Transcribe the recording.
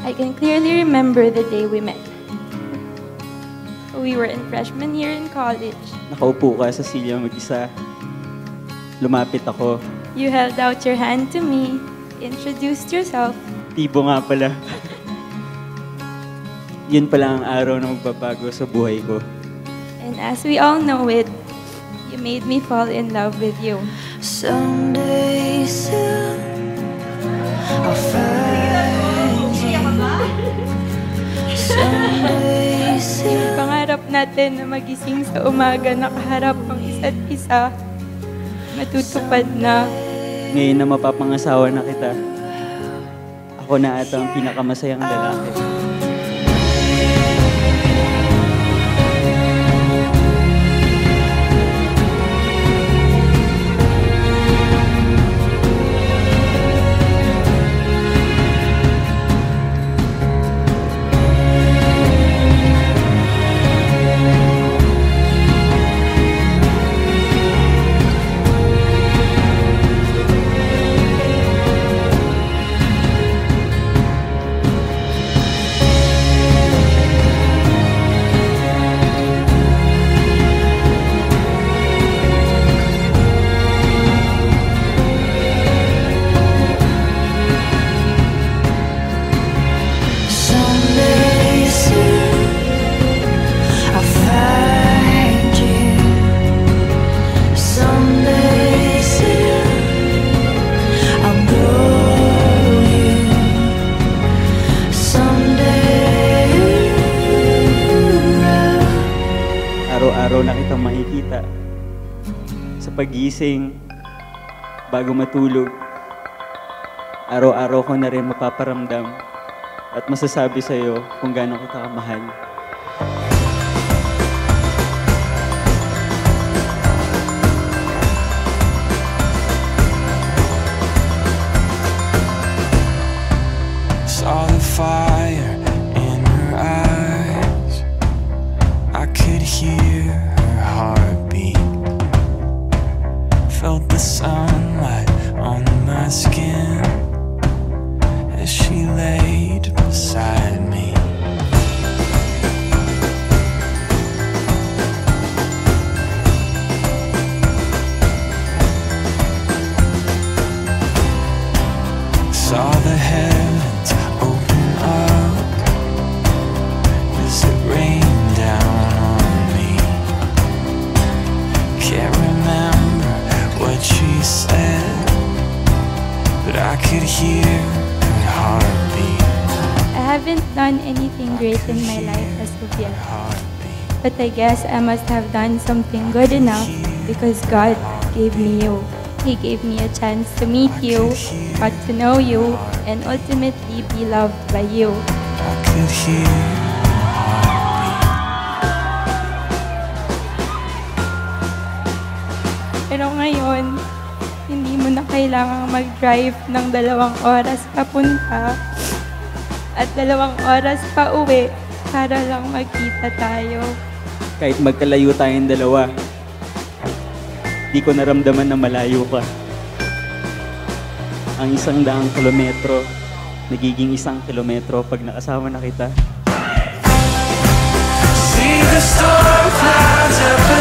I can clearly remember the day we met. We were in freshman year in college. Nakaupo ka sa silya mag-isa. Lumapit ako. You held out your hand to me, introduced yourself. Tibo nga pala. Yun pala ang araw na magbabago sa buhay ko. And as we all know it, you made me fall in love with you. Someday soon, I'll find you. Someday soon. Pangarap natin na magising sa umaga, nakaharap ang isa't isa. Matutupad na. Ngayon na mapapangasawa na kita, ako na ata ang pinakamasayang lalaki. Araw-araw na kitang makikita sa pagising, bago matulog. Araw-araw ko na rin mapaparamdam at masasabi sa'yo kung gaano kita kamahal. Saw the fire in her eyes. I could hear her heartbeat. Felt the sunlight on my skin as she laid beside me. Saw the heavens open up as it rained down on me. Can't remember what she said, but I could hear her heartbeat. I haven't done anything great in my life as of yet. But I guess I must have done something good enough because God gave me you. He gave me a chance to meet you, got to know you, and ultimately be loved by you. I could hear her heartbeat. Pero ngayon, hindi mo na kailangang mag-drive ng 2 oras papunta at 2 oras pa uwi para lang magkita tayo. Kahit magkalayo tayong dalawa, di ko naramdaman na malayo ka. Ang 100 kilometro, nagiging 1 kilometro pag nakasama na kita. See the storm clouds up